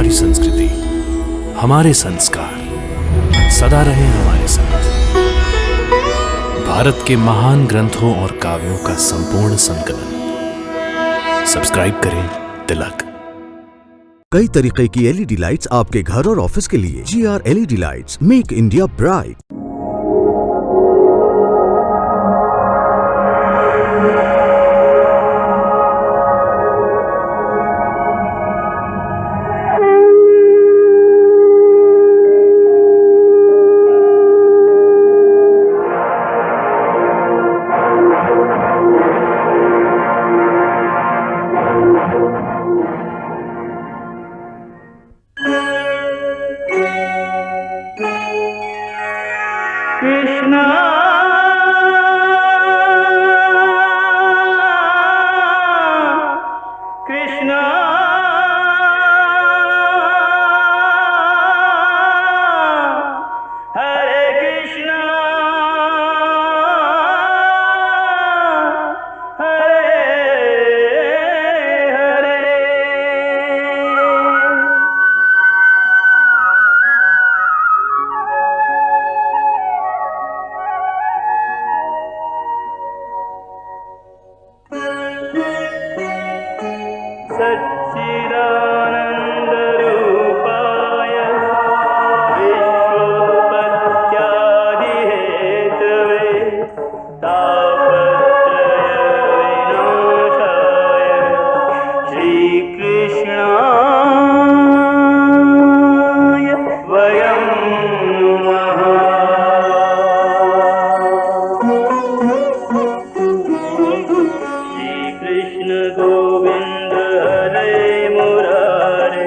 हमारी संस्कृति, हमारे संस्कार सदा रहे हमारे साथ। भारत के महान ग्रंथों और काव्यों का संपूर्ण संकलन। सब्सक्राइब करें तिलक। कई तरीके की एलईडी लाइट्स आपके घर और ऑफिस के लिए। GR LED lights, make India bright. Krishna Krishna Hare Krishna Hare Hare. सच्चिदानन्दरूपाय विश्वोत्पत्त्यादिहेतवे तापत्रयविनाशाय श्रीकृष्णाय वयं नमः। श्रीकृष्ण गोविंद हरे मुरारे,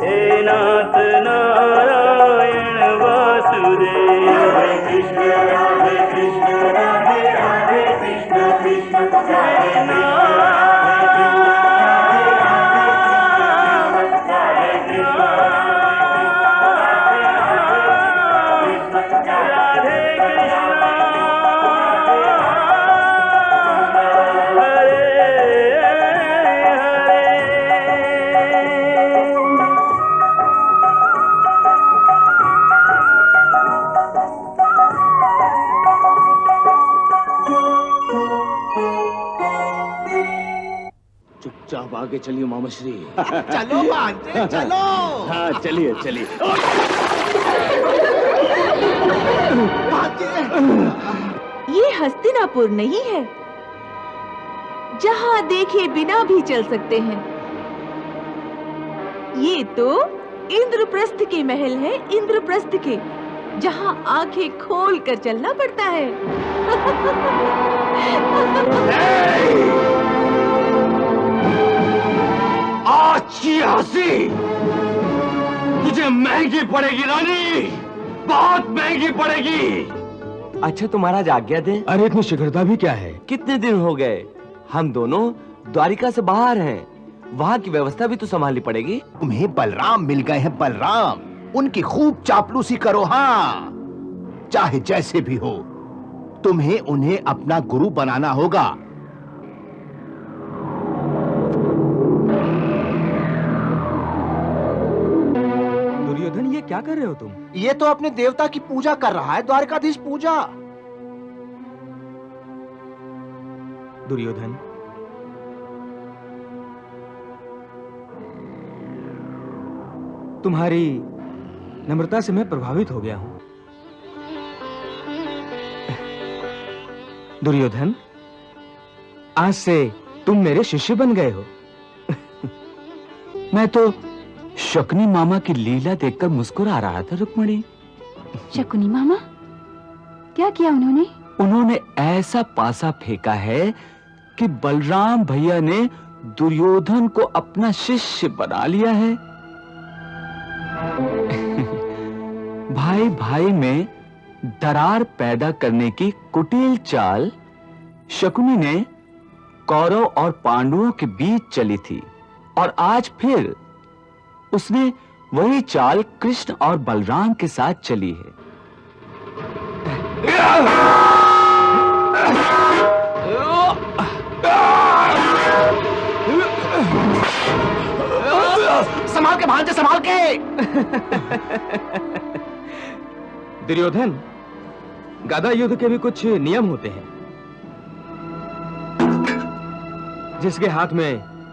हे नाथ नारायण वासुदेव। हरे कृष्ण राधे कृष्ण कृष्ण हरे नाम हरे कृष्ण राधे कृष्ण हरे चुपचाप आगे चलिए मामाश्री। चलो भांजे चलो। हाँ चलिए चलिए। भांजे ये हस्तिनापुर नहीं है जहाँ देखे बिना भी चल सकते हैं। ये तो इंद्रप्रस्थ के महल है, इंद्रप्रस्थ के, जहाँ आंखें खोल कर चलना पड़ता है। आज की हंसी तुझे महंगी पड़ेगी रानी, बहुत महंगी पड़ेगी। अच्छा तो महाराज आज्ञा दें। अरे इतनी शीघ्रता भी क्या है? कितने दिन हो गए, हम दोनों द्वारिका से बाहर हैं, वहाँ की व्यवस्था भी तो संभालनी पड़ेगी। तुम्हें बलराम मिल गए हैं, बलराम। उनकी खूब चापलूसी करो। हाँ, चाहे जैसे भी हो तुम्हें उन्हें अपना गुरु बनाना होगा। दुर्योधन ये क्या कर रहे हो तुम? ये तो अपने देवता की पूजा कर रहा है, द्वारकाधीश पूजा। दुर्योधन तुम्हारी नम्रता से मैं प्रभावित हो गया हूं। दुर्योधन आज से तुम मेरे शिष्य बन गए हो। मैं तो शकुनी मामा की लीला देखकर मुस्कुरा रहा था रुक्मणी। शकुनी मामा? क्या किया उन्होंने? उन्होंने ऐसा पासा फेंका है कि बलराम भैया ने दुर्योधन को अपना शिष्य बना लिया है। भाई भाई में दरार पैदा करने की कुटिल चाल शकुनी ने कौरव और पांडवों के बीच चली थी, और आज फिर उसने वही चाल कृष्ण और बलराम के साथ चली है। संभाल के भांजे, संभाल के। दुर्योधन, गदा युद्ध के भी कुछ नियम होते हैं। जिसके हाथ में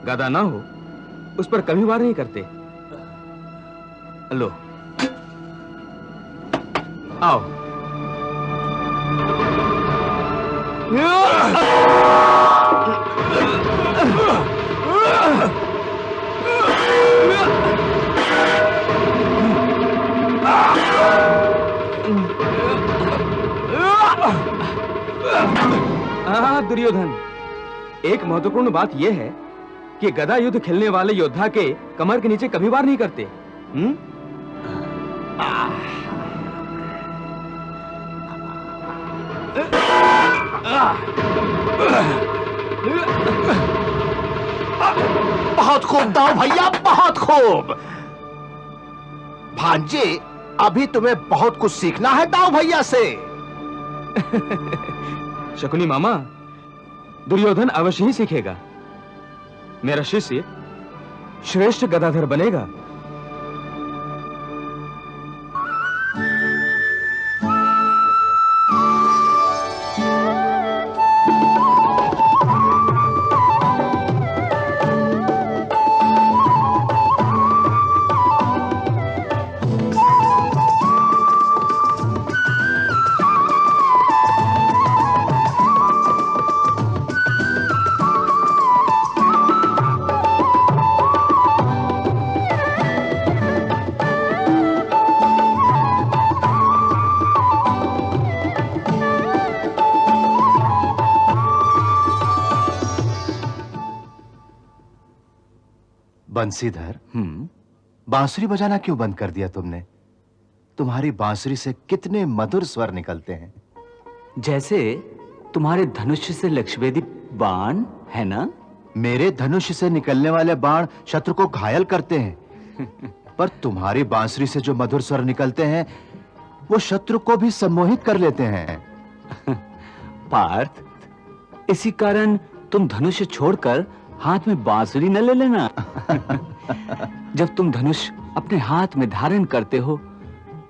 गदा ना हो उस पर कभी वार नहीं करते। लो, आओ। दुर्योधन, एक महत्वपूर्ण बात यह है कि गदा युद्ध खेलने वाले योद्धा के कमर के नीचे कभी वार नहीं करते। बहुत खूब दाव भैया, बहुत खूब। भांजे, अभी तुम्हें बहुत कुछ सीखना है दाव भैया से। शकुनी मामा, दुर्योधन अवश्य ही सीखेगा। मेरा शिष्य श्रेष्ठ गदाधर बनेगा। बंसीधर, बांसुरी बजाना क्यों बंद कर दिया तुमने? तुम्हारी बांसुरी से कितने मधुर स्वर निकलते हैं। जैसे तुम्हारे धनुष से लक्ष्यवेदी बाण है ना? मेरे धनुष से निकलने वाले बाण शत्रु को घायल करते हैं, पर तुम्हारी बांसुरी से जो मधुर स्वर निकलते हैं वो शत्रु को भी सम्मोहित कर लेते हैं। पार्थ, इसी कारण तुम धनुष छोड़कर हाथ में बांसुरी न ले लेना। जब तुम धनुष अपने हाथ में धारण करते हो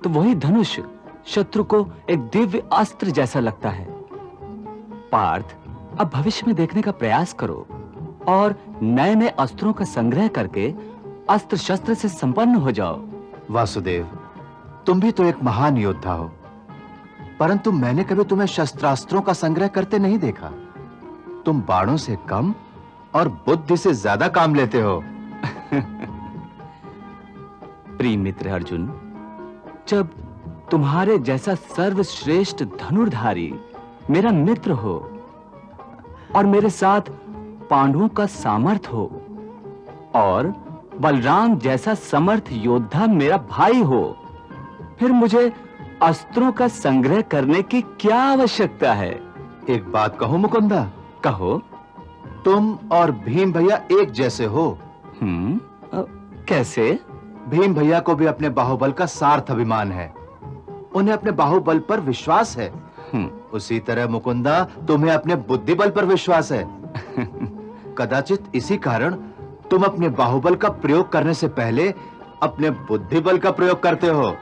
तो वही धनुष शत्रु को एक दिव्य अस्त्र जैसा लगता है। पार्थ, अब भविष्य में देखने का प्रयास करो और नए नए अस्त्रों का संग्रह करके अस्त्र शस्त्र से संपन्न हो जाओ। वासुदेव, तुम भी तो एक महान योद्धा हो, परंतु मैंने कभी तुम्हें शस्त्रास्त्रों का संग्रह करते नहीं देखा। तुम बाणों से कम और बुद्धि से ज्यादा काम लेते हो। प्रिय मित्र अर्जुन, जब तुम्हारे जैसा सर्वश्रेष्ठ धनुर्धारी मेरा मित्र हो और मेरे साथ पांडवों का सामर्थ हो और बलराम जैसा समर्थ योद्धा मेरा भाई हो, फिर मुझे अस्त्रों का संग्रह करने की क्या आवश्यकता है? एक बात कहूं मुकुंदा? कहो। तुम और भीम भैया एक जैसे हो। कैसे? भीम भैया को भी अपने बाहुबल का सार्थ अभिमान है, उन्हें अपने बाहुबल पर विश्वास है। उसी तरह मुकुंदा, तुम्हें अपने बुद्धि बल पर विश्वास है। कदाचित इसी कारण तुम अपने बाहुबल का प्रयोग करने से पहले अपने बुद्धि बल का प्रयोग करते हो।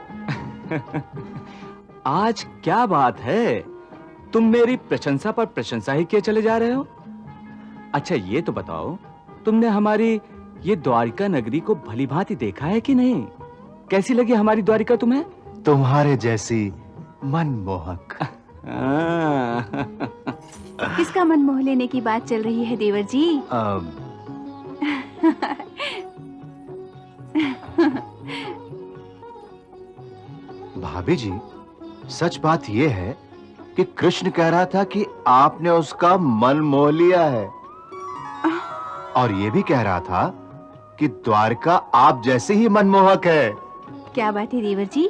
आज क्या बात है, तुम मेरी प्रशंसा पर प्रशंसा ही किए चले जा रहे हो। अच्छा ये तो बताओ, तुमने हमारी ये द्वारिका नगरी को भली भांति देखा है कि नहीं? कैसी लगी हमारी द्वारिका तुम्हें? तुम्हारे जैसी मनमोहक। किसका मन मोह लेने की बात चल रही है देवर जी? भाभी जी, सच बात यह है कि कृष्ण कह रहा था कि आपने उसका मन मोह लिया है, और यह भी कह रहा था कि द्वारका आप जैसे ही मनमोहक है। क्या बात है देवर जी,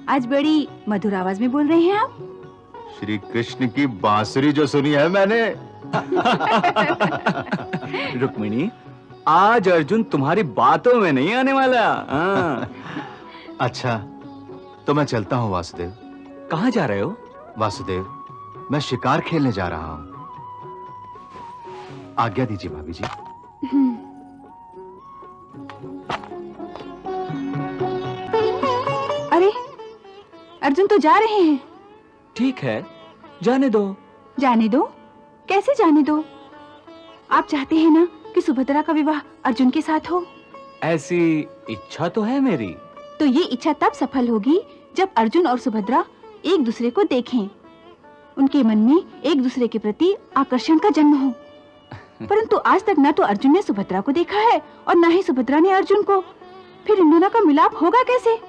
आज बड़ी मधुर आवाज में बोल रहे हैं आप। श्री कृष्ण की बांसुरी जो सुनी है मैंने। रुक्मिणी, आज अर्जुन तुम्हारी बातों में नहीं आने वाला। अच्छा, तो मैं चलता हूँ वासुदेव। कहाँ जा रहे हो? वासुदेव, मैं शिकार खेलने जा रहा हूँ। आज्ञा दीजिए भाभी जी। अर्जुन तो जा रहे हैं। ठीक है, जाने दो। जाने दो? कैसे जाने दो? आप चाहते हैं ना कि सुभद्रा का विवाह अर्जुन के साथ हो? ऐसी इच्छा तो है मेरी। तो ये इच्छा तब सफल होगी जब अर्जुन और सुभद्रा एक दूसरे को देखें, उनके मन में एक दूसरे के प्रति आकर्षण का जन्म हो। परंतु आज तक न तो अर्जुन ने सुभद्रा को देखा है और न ही सुभद्रा ने अर्जुन को। फिर इन दोनों का मिलाप होगा कैसे?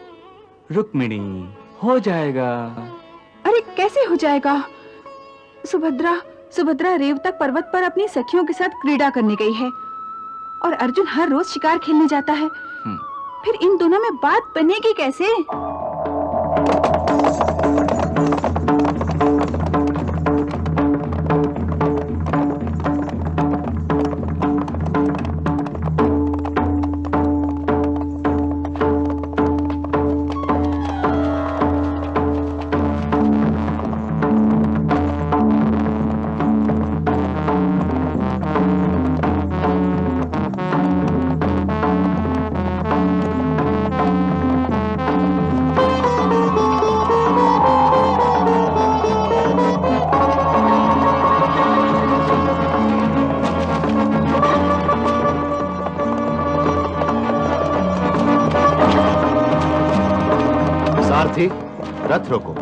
रुक्मिणी, हो जाएगा। अरे कैसे हो जाएगा? सुभद्रा रेवतक पर्वत पर अपनी सखियों के साथ क्रीड़ा करने गई है और अर्जुन हर रोज शिकार खेलने जाता है। फिर इन दोनों में बात बनेगी कैसे? सारथी, रथ रोको।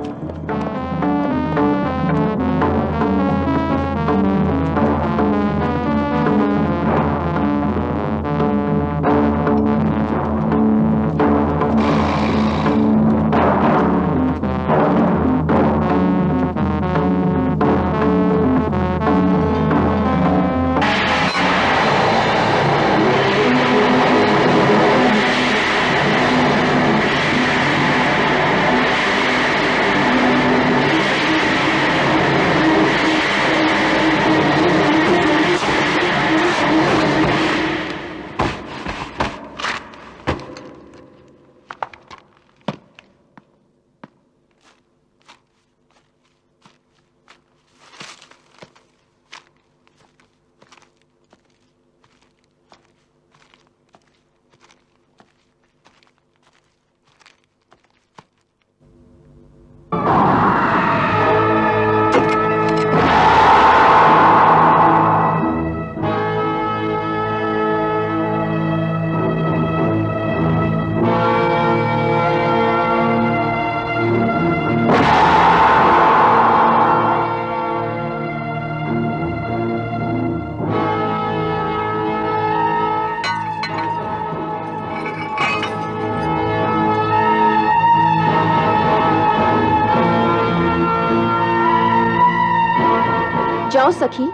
जाओ सखी,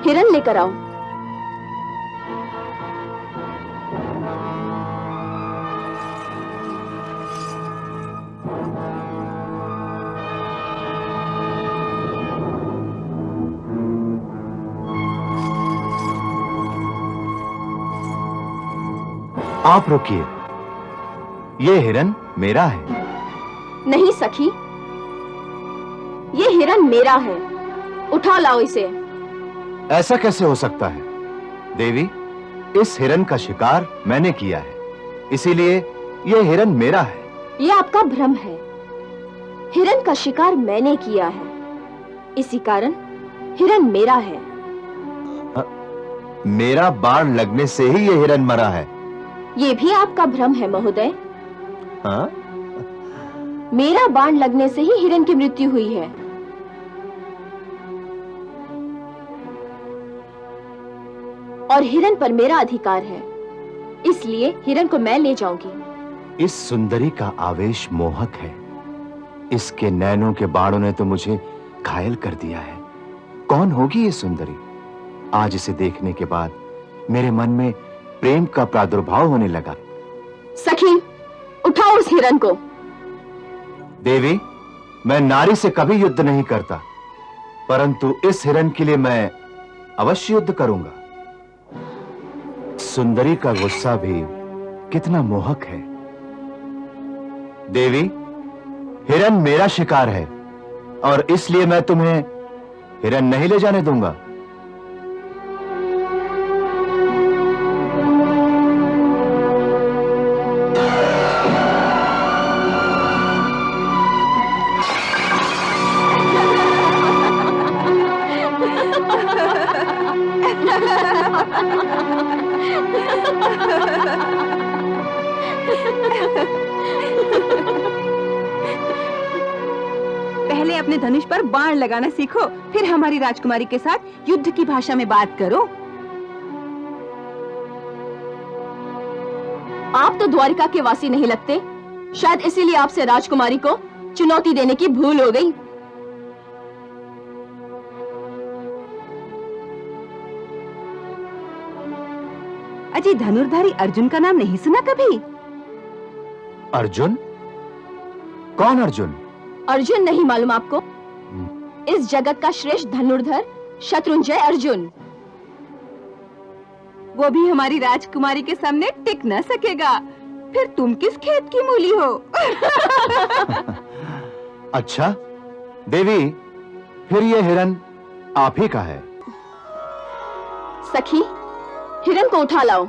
हिरन लेकर आओ। आप रुकिए, ये हिरन मेरा है। नहीं सखी, ये हिरन मेरा है। उठा लाओ इसे। ऐसा कैसे हो सकता है? देवी, इस हिरन का शिकार मैंने किया है, इसीलिए यह हिरन मेरा है। यह आपका भ्रम है। हिरन का शिकार मैंने किया है, इसी कारण हिरन मेरा है। मेरा बाण लगने से ही यह हिरन मरा है। यह भी आपका भ्रम है महोदय। हाँ? मेरा बाण लगने से ही हिरन की मृत्यु हुई है। और हिरन पर मेरा अधिकार है, इसलिए हिरन को मैं ले जाऊंगी। इस सुंदरी का आवेश मोहक है। इसके नैनों के बाणों ने तो मुझे घायल कर दिया है। कौन होगी ये सुंदरी? आज इसे देखने के बाद मेरे मन में प्रेम का प्रादुर्भाव होने लगा। सखी, उठाओ उस हिरन को। देवी, मैं नारी से कभी युद्ध नहीं करता, परंतु इस हिरन के लिए मैं अवश्य युद्ध करूंगा। सुंदरी का गुस्सा भी कितना मोहक है। देवी, हिरन मेरा शिकार है और इसलिए मैं तुम्हें हिरन नहीं ले जाने दूंगा। अपने धनुष पर बाण लगाना सीखो, फिर हमारी राजकुमारी के साथ युद्ध की भाषा में बात करो। आप तो द्वारिका के वासी नहीं लगते, शायद इसीलिए आपसे राजकुमारी को चुनौती देने की भूल हो गई। अजी, धनुर्धारी अर्जुन का नाम नहीं सुना कभी? अर्जुन? कौन अर्जुन? अर्जुन नहीं मालूम आपको? इस जगत का श्रेष्ठ धनुर्धर शत्रुंजय अर्जुन। वो भी हमारी राजकुमारी के सामने टिक न सकेगा, फिर तुम किस खेत की मूली हो? अच्छा देवी, फिर ये हिरन आप ही का है? सखी, हिरन को उठा लाओ।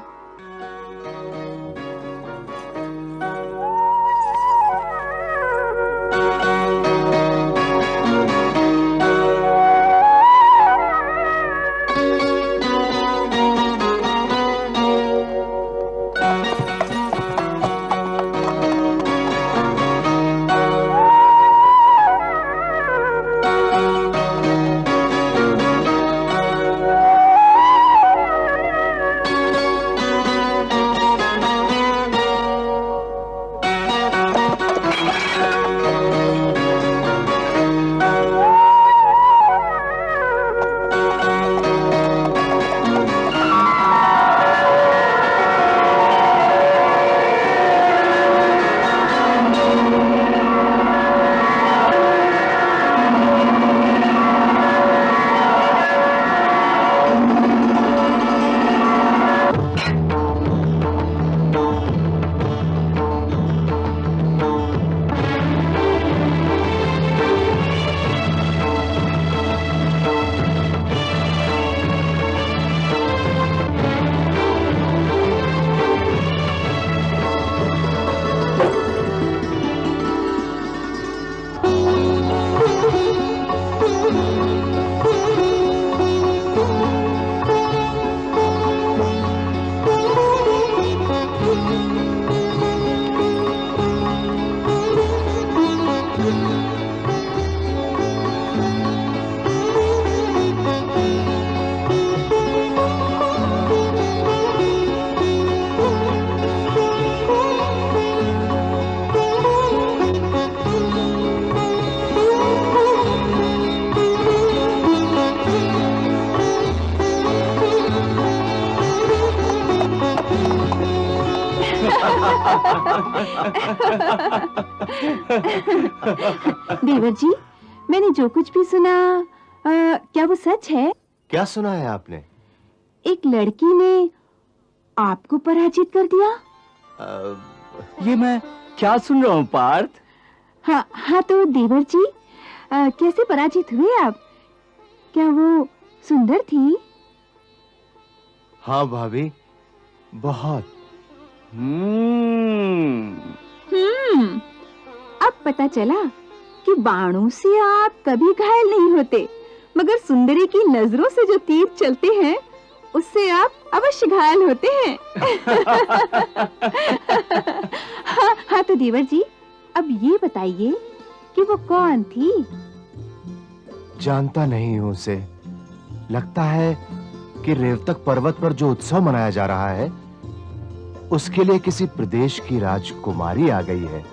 देवर जी, मैंने जो कुछ भी सुना, क्या वो सच है? क्या सुना है आपने? एक लड़की ने आपको पराजित कर दिया? ये मैं क्या सुन रहा हूँ पार्थ? हाँ तो देवर जी, कैसे पराजित हुए आप? क्या वो सुंदर थी? हाँ भाभी, बहुत। अब पता चला कि बाणों से आप कभी घायल नहीं होते, मगर सुंदरी की नजरों से जो तीर चलते हैं उससे आप अवश्य घायल होते हैं। हाँ तो देवर जी, अब ये बताइए कि वो कौन थी? जानता नहीं हूँ उसे। लगता है कि रेवतक पर्वत पर जो उत्सव मनाया जा रहा है उसके लिए किसी प्रदेश की राजकुमारी आ गई है।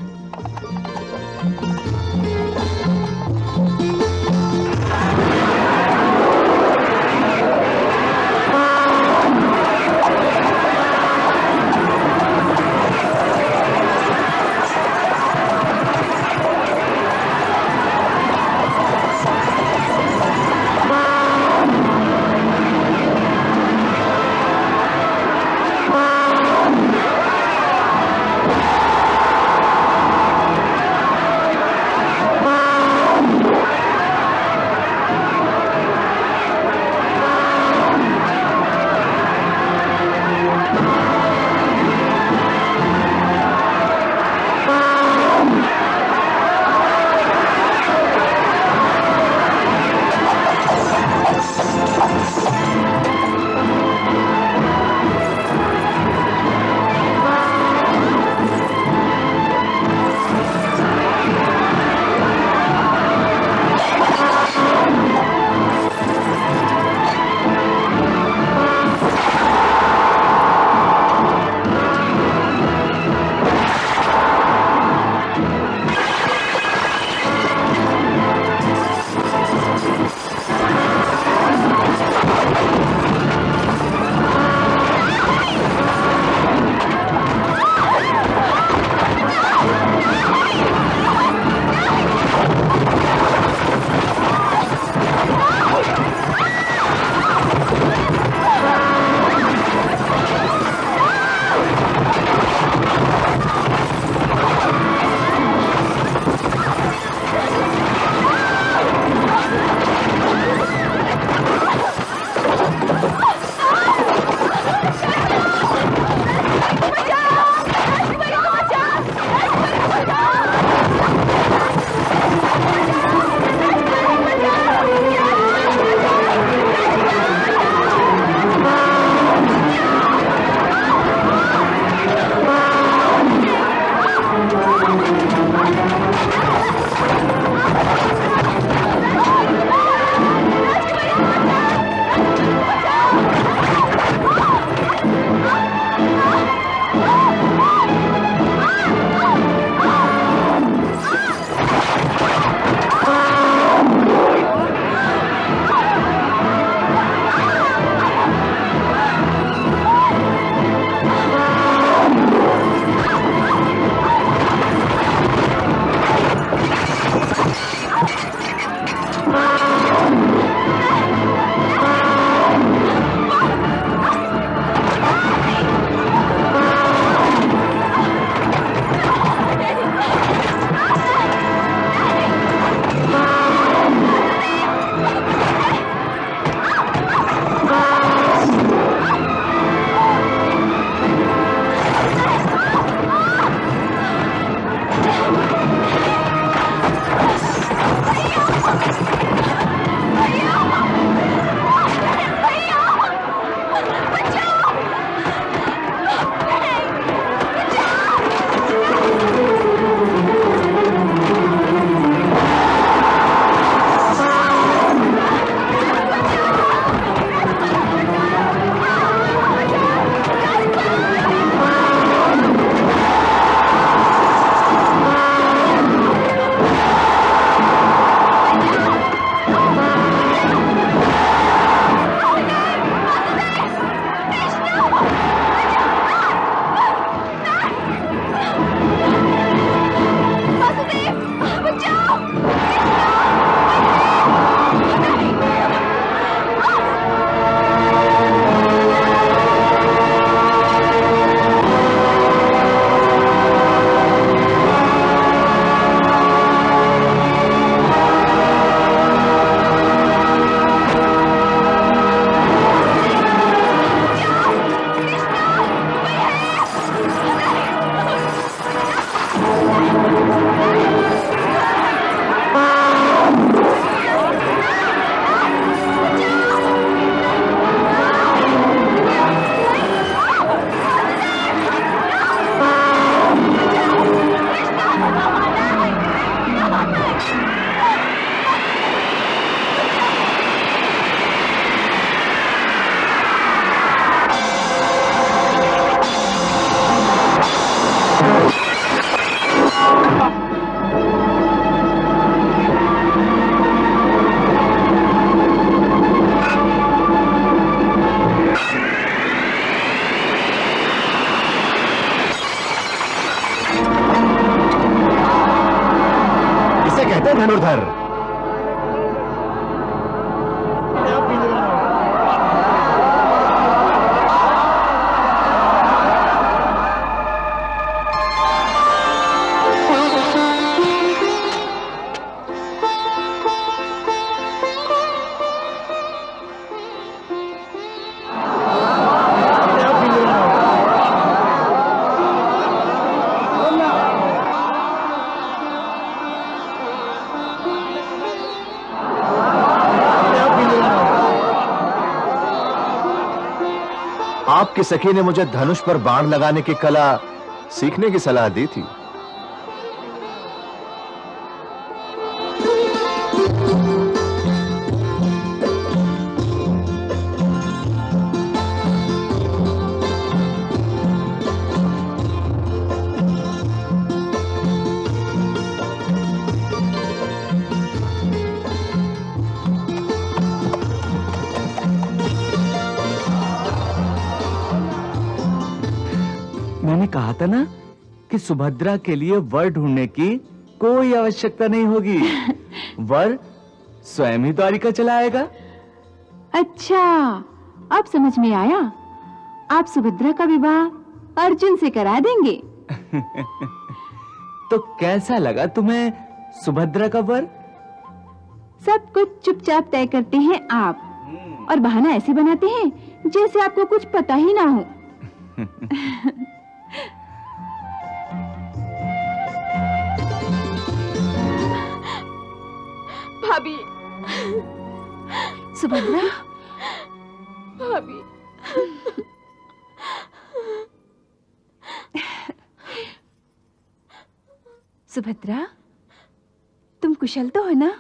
धनुर्धर। आपकी सखी ने मुझे धनुष पर बाण लगाने की कला सीखने की सलाह दी थी। मैंने कहा था ना कि सुभद्रा के लिए वर ढूंढने की कोई आवश्यकता नहीं होगी। वर स्वयं ही द्वारिका चला आएगा। अच्छा, अब समझ में आया। आप सुभद्रा का विवाह अर्जुन से करा देंगे। तो कैसा लगा तुम्हें सुभद्रा का वर? सब कुछ चुपचाप तय करते हैं आप, और बहाना ऐसे बनाते हैं जैसे आपको कुछ पता ही ना हो। भाभी, सुभद्रा, भाभी, सुभद्रा, तुम कुशल तो हो ना?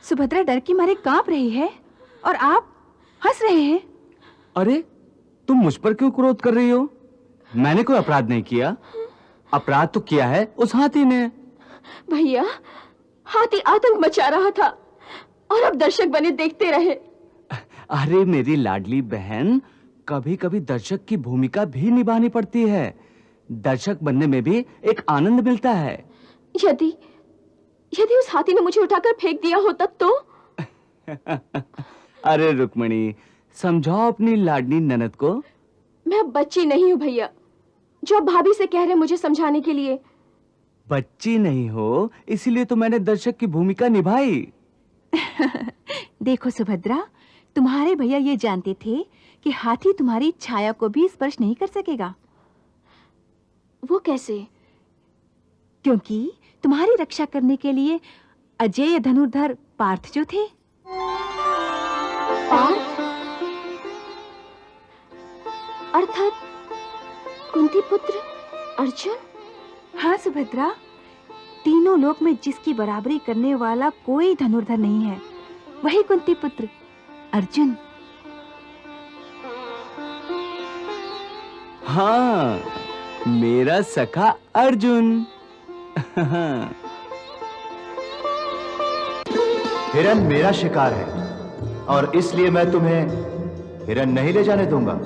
सुभद्रा डर के मारे कांप रही है और आप हंस रहे हैं। अरे, तुम मुझ पर क्यों क्रोध कर रही हो? मैंने कोई अपराध नहीं किया। अपराध तो किया है उस हाथी ने। भैया, हाथी आतंक मचा रहा था और अब दर्शक बने देखते रहे। अरे मेरी लाडली बहन, कभी कभी दर्शक की भूमिका भी निभानी पड़ती है। दर्शक बनने में भी एक आनंद मिलता है। यदि उस हाथी ने मुझे उठाकर फेंक दिया होता तो? अरे रुक्मिणी, समझाओ अपनी लाडली ननद को। मैं अब बच्ची नहीं हूँ भैया, जो अब भाभी से कह रहे मुझे समझाने के लिए। बच्ची नहीं हो, इसीलिए तो मैंने दर्शक की भूमिका निभाई। देखो सुभद्रा, तुम्हारे भैया ये जानते थे कि हाथी तुम्हारी छाया को भी स्पर्श नहीं कर सकेगा। वो कैसे? क्योंकि तुम्हारी रक्षा करने के लिए अजेय धनुर्धर पार्थ जो थे। पार्थ? अर्थात कुंती पुत्र अर्जुन? हाँ सुभद्रा, तीनों लोक में जिसकी बराबरी करने वाला कोई धनुर्धर नहीं है, वही कुंती पुत्र अर्जुन। हाँ, मेरा सखा अर्जुन। हिरन मेरा शिकार है और इसलिए मैं तुम्हें हिरन नहीं ले जाने दूंगा।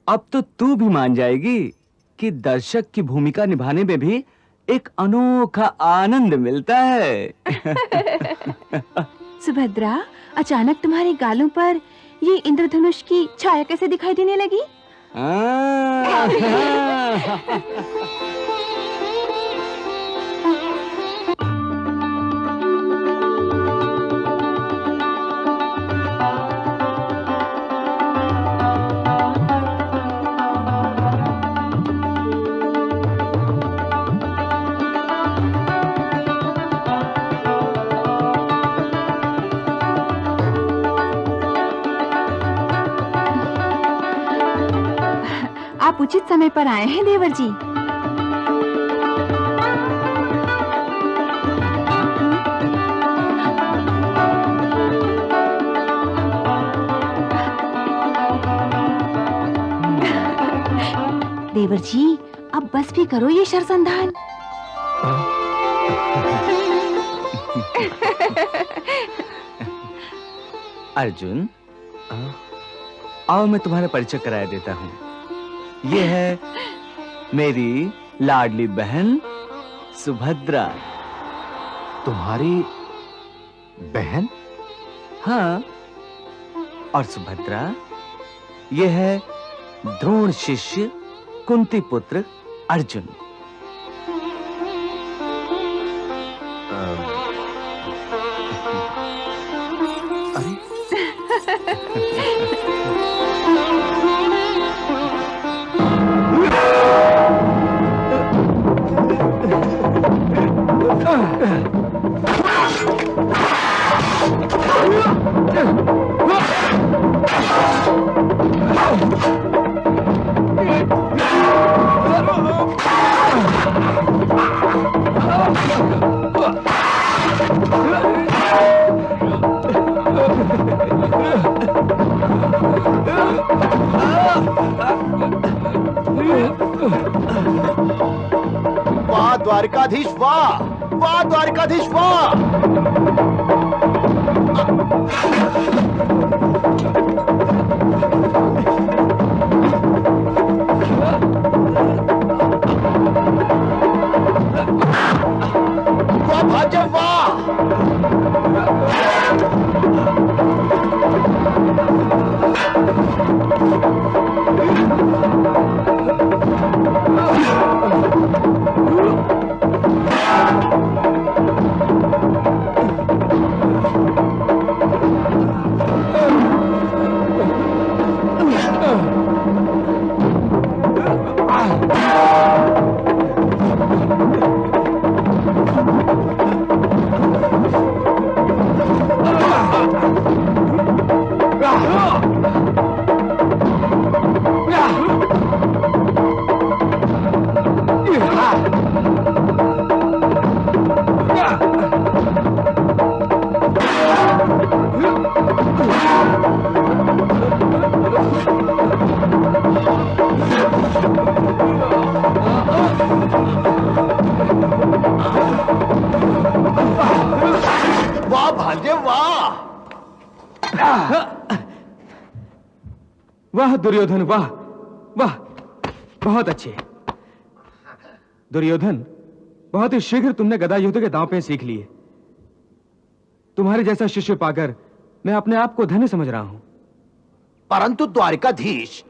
अब तो तू भी मान जाएगी। कि दर्शक की भूमिका निभाने में भी एक अनोखा आनंद मिलता है। सुभद्रा, अचानक तुम्हारे गालों पर ये इंद्रधनुष की छाया कैसे दिखाई देने लगी? आप उचित समय पर आए हैं देवर जी। देवर जी, अब बस भी करो ये शरसंधान। अर्जुन, आओ मैं तुम्हारा परिचय कराया देता हूँ। ये है मेरी लाडली बहन सुभद्रा। तुम्हारी बहन? हाँ, और सुभद्रा ये है द्रोण शिष्य कुंती पुत्र अर्जुन। वाह द्वारकाधीश वाह! वाह द्वारकाधीश वाह! वाह भाग्य वाह! वाह भाग्य वाह! वाह दुर्योधन, वाह वाह, बहुत अच्छे। दुर्योधन, बहुत ही शीघ्र तुमने गदा युद्ध के दांव पे सीख लिए। तुम्हारे जैसा शिष्य पाकर मैं अपने आप को धन्य समझ रहा हूं। परंतु द्वारकाधीश,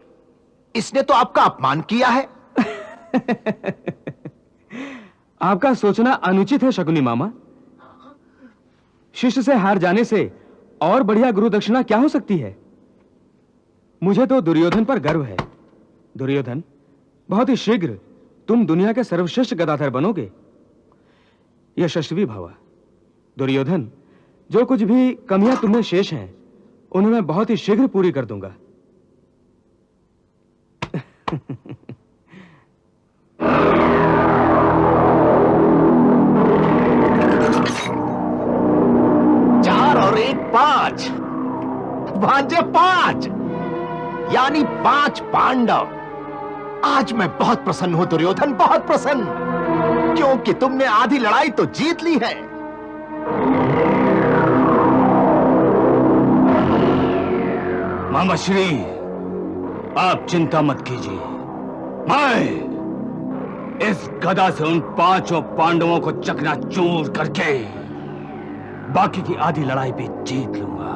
इसने तो आपका अपमान किया है। आपका सोचना अनुचित है शकुनी मामा। शिष्य से हार जाने से और बढ़िया गुरु दक्षिणा क्या हो सकती है। मुझे तो दुर्योधन पर गर्व है। दुर्योधन, बहुत ही शीघ्र तुम दुनिया के सर्वश्रेष्ठ गदाधर बनोगे। यशस्वी भव। दुर्योधन, जो कुछ भी कमियां तुम्हें शेष हैं उन्हें मैं बहुत ही शीघ्र पूरी कर दूंगा। चार और एक 5 भांजे 5 यानी 5 पांडव। आज मैं बहुत प्रसन्न हूं दुर्योधन, बहुत प्रसन्न, क्योंकि तुमने आधी लड़ाई तो जीत ली है। मामा श्री, आप चिंता मत कीजिए। इस गदा से उन 5 पांडवों को चकनाचूर करके बाकी की आधी लड़ाई भी जीत लूंगा।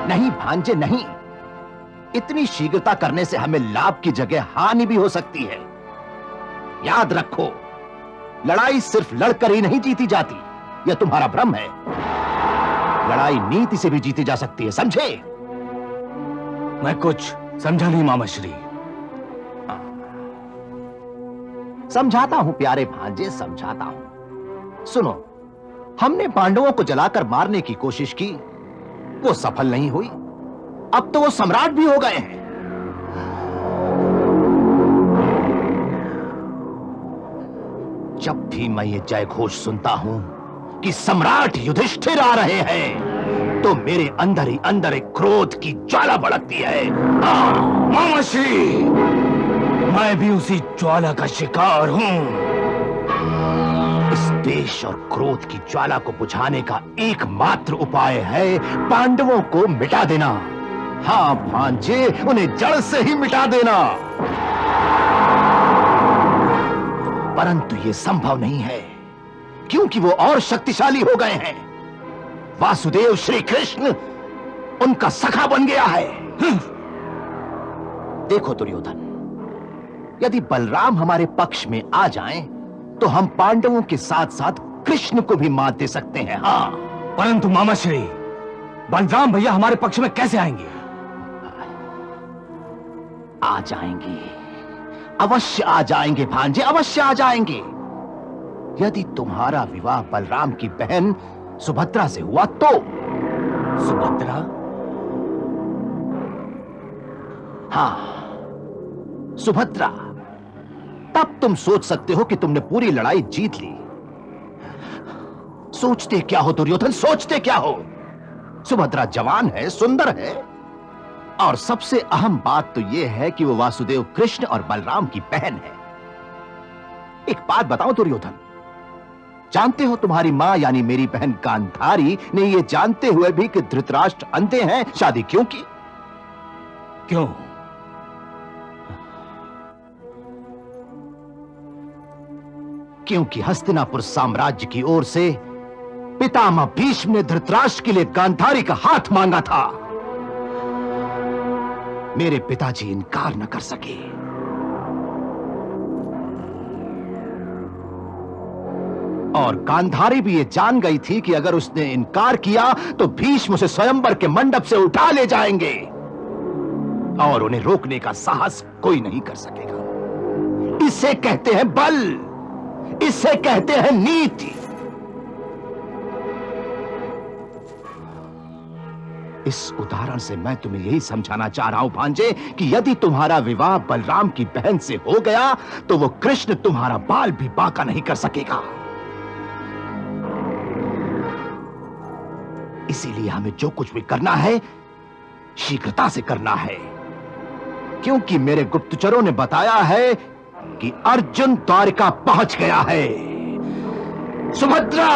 नहीं भांजे नहीं, इतनी शीघ्रता करने से हमें लाभ की जगह हानि भी हो सकती है। याद रखो, लड़ाई सिर्फ लड़कर ही नहीं जीती जाती, यह तुम्हारा भ्रम है। लड़ाई नीति से भी जीती जा सकती है, समझे? मैं कुछ समझा नहीं मामाश्री। समझाता हूं प्यारे भांजे, समझाता हूं। सुनो, हमने पांडवों को जलाकर मारने की कोशिश की, वो सफल नहीं हुई। अब तो वो सम्राट भी हो गए हैं। जब भी मैं ये जय घोष सुनता हूं कि सम्राट युधिष्ठिर आ रहे हैं, तो मेरे अंदर ही अंदर एक क्रोध की ज्वाला भड़कती है। मामाश्री, मैं भी उसी ज्वाला का शिकार हूं। इस द्वेष और क्रोध की ज्वाला को बुझाने का एकमात्र उपाय है पांडवों को मिटा देना। हाँ भांजे, उन्हें जड़ से ही मिटा देना। परंतु यह संभव नहीं है, क्योंकि वो और शक्तिशाली हो गए हैं। वासुदेव श्री कृष्ण उनका सखा बन गया है। देखो दुर्योधन, यदि बलराम हमारे पक्ष में आ जाएं, तो हम पांडवों के साथ साथ कृष्ण को भी मात दे सकते हैं। हाँ, परंतु मामाश्री, बलराम भैया हमारे पक्ष में कैसे आएंगे? आ जाएंगे, अवश्य आ जाएंगे भांजे, अवश्य आ जाएंगे। यदि तुम्हारा विवाह बलराम की बहन सुभद्रा से हुआ तो। सुभद्रा? हाँ, सुभद्रा। तब तुम सोच सकते हो कि तुमने पूरी लड़ाई जीत ली। सोचते क्या हो दुर्योधन, सोचते क्या हो? सुभद्रा जवान है, सुंदर है, और सबसे अहम बात तो यह है कि वो वासुदेव कृष्ण और बलराम की बहन है। एक बात बताओ दुर्योधन, जानते हो तुम्हारी मां यानी मेरी बहन गांधारी ने ये जानते हुए भी कि धृतराष्ट्र अंधे हैं, शादी क्यों की? क्यों? क्योंकि हस्तिनापुर साम्राज्य की ओर से पितामह भीष्म ने धृतराष्ट्र के लिए गांधारी का हाथ मांगा था। मेरे पिताजी इनकार न कर सके। और गांधारी भी ये जान गई थी कि अगर उसने इनकार किया तो भीष्म उसे स्वयंवर के मंडप से उठा ले जाएंगे और उन्हें रोकने का साहस कोई नहीं कर सकेगा। इसे कहते हैं बल, इसे कहते हैं नीति। इस उदाहरण से मैं तुम्हें यही समझाना चाह रहा हूं भांजे कि यदि तुम्हारा विवाह बलराम की बहन से हो गया तो वो कृष्ण तुम्हारा बाल भी बांका नहीं कर सकेगा। इसीलिए हमें जो कुछ भी करना है शीघ्रता से करना है, क्योंकि मेरे गुप्तचरों ने बताया है कि अर्जुन द्वारिका पहुंच गया है। सुभद्रा!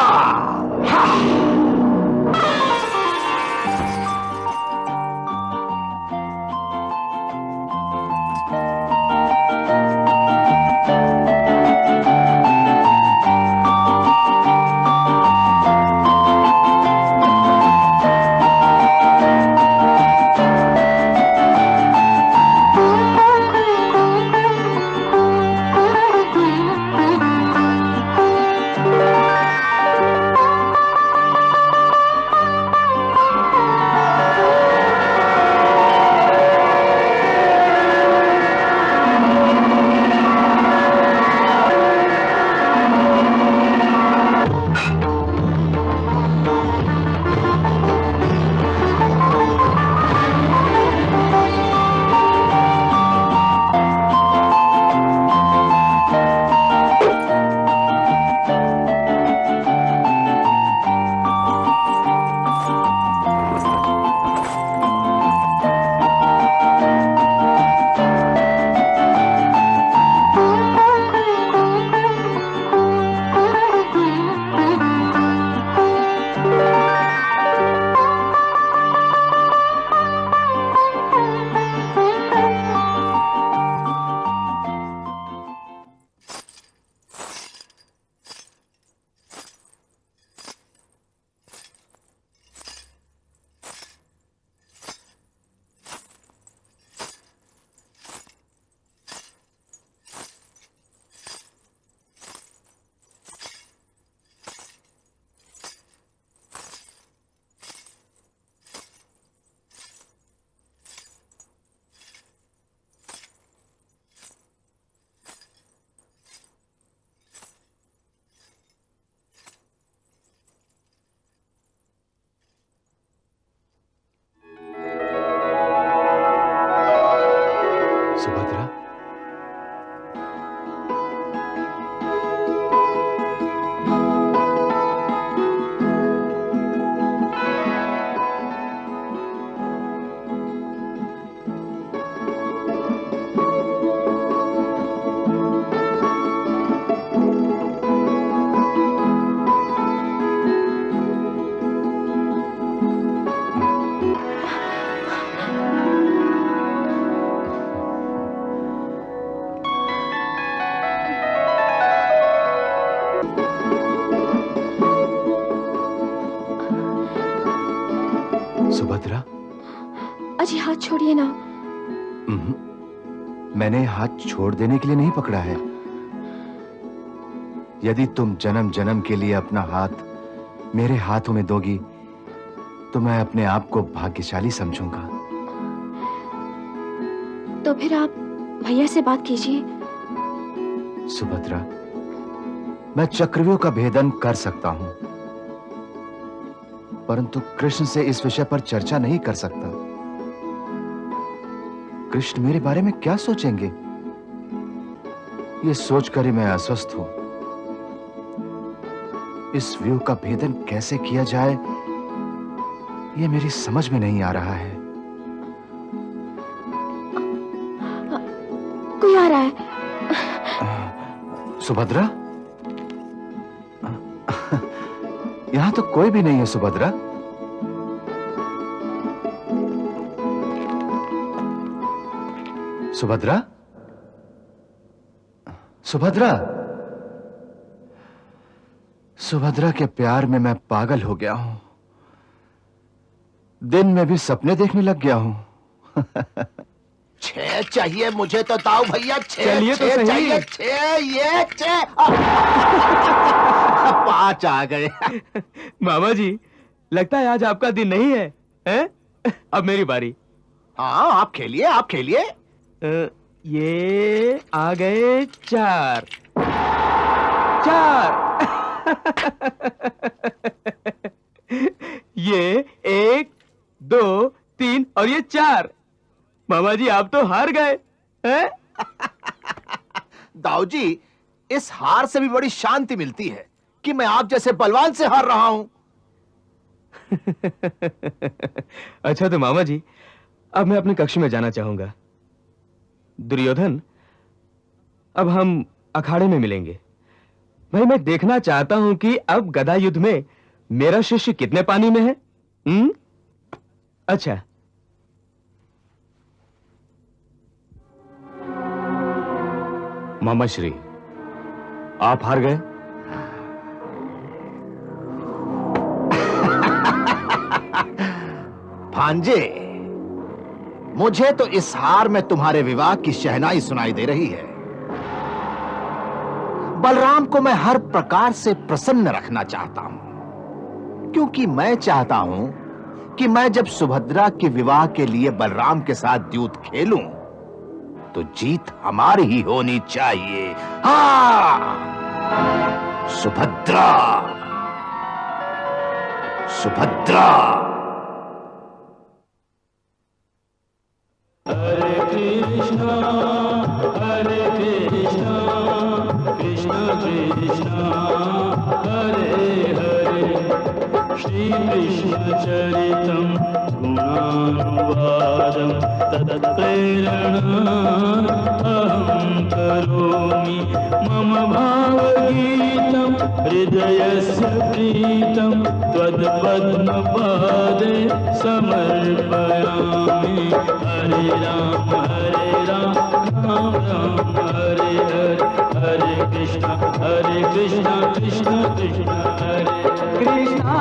सुभद्रा, अजी हाथ छोड़िए ना। मैंने हाथ छोड़ देने के लिए नहीं पकड़ा है। यदि तुम जन्म जन्म के लिए अपना हाथ मेरे हाथों में दोगी तो मैं अपने आप को भाग्यशाली समझूंगा। तो फिर आप भैया से बात कीजिए। सुभद्रा, मैं चक्रव्यूह का भेदन कर सकता हूं, परंतु कृष्ण से इस विषय पर चर्चा नहीं कर सकता। कृष्ण मेरे बारे में क्या सोचेंगे, ये सोचकर ही मैं अस्वस्थ हूं। इस व्यूह का भेदन कैसे किया जाए, ये मेरी समझ में नहीं आ रहा है। कोई आ रहा है। सुभद्रा, यहां तो कोई भी नहीं है। सुभद्रा, सुभद्रा, सुभद्रा, सुभद्रा के प्यार में मैं पागल हो गया हूं। दिन में भी सपने देखने लग गया हूं। छह चाहिए मुझे तो दाऊ भैया, छह चलिए तो छह सही। चाहिए, छह, ये छह। 5 आ गए। मामा जी, लगता है आज आपका दिन नहीं है, हैं? अब मेरी बारी। हाँ, आप खेलिए, आप खेलिए। ये आ गए 4 4। ये 1 2 3 और ये 4। मामा जी, आप तो हार गए हैं? दाऊ जी, इस हार से भी बड़ी शांति मिलती है कि मैं आप जैसे बलवान से हार रहा हूं। अच्छा तो मामा जी, अब मैं अपने कक्ष में जाना चाहूंगा। दुर्योधन, अब हम अखाड़े में मिलेंगे। भाई, मैं देखना चाहता हूं कि अब गदा युद्ध में मेरा शिष्य कितने पानी में है। अच्छा। मामा श्री, आप हार गए। भांजे, मुझे तो इस हार में तुम्हारे विवाह की शहनाई सुनाई दे रही है। बलराम को मैं हर प्रकार से प्रसन्न रखना चाहता हूं, क्योंकि मैं चाहता हूं कि मैं जब सुभद्रा के विवाह के लिए बलराम के साथ द्यूत खेलूं तो जीत हमारी ही होनी चाहिए। हाँ, सुभद्रा, सुभद्रा। हरे कृष्णा कृष्ण कृष्ण हरे हरे, श्री कृष्ण चरितम् गुणानुवादं तत्प्रेरणा अहं करोमि। मम भावगीतं हृदयस्य प्रीतं त्वत्पद्मपादे समर्पयामि। हरे राम राम राम हरे हरे, हरे कृष्ण कृष्ण कृष्ण हरे कृष्णा।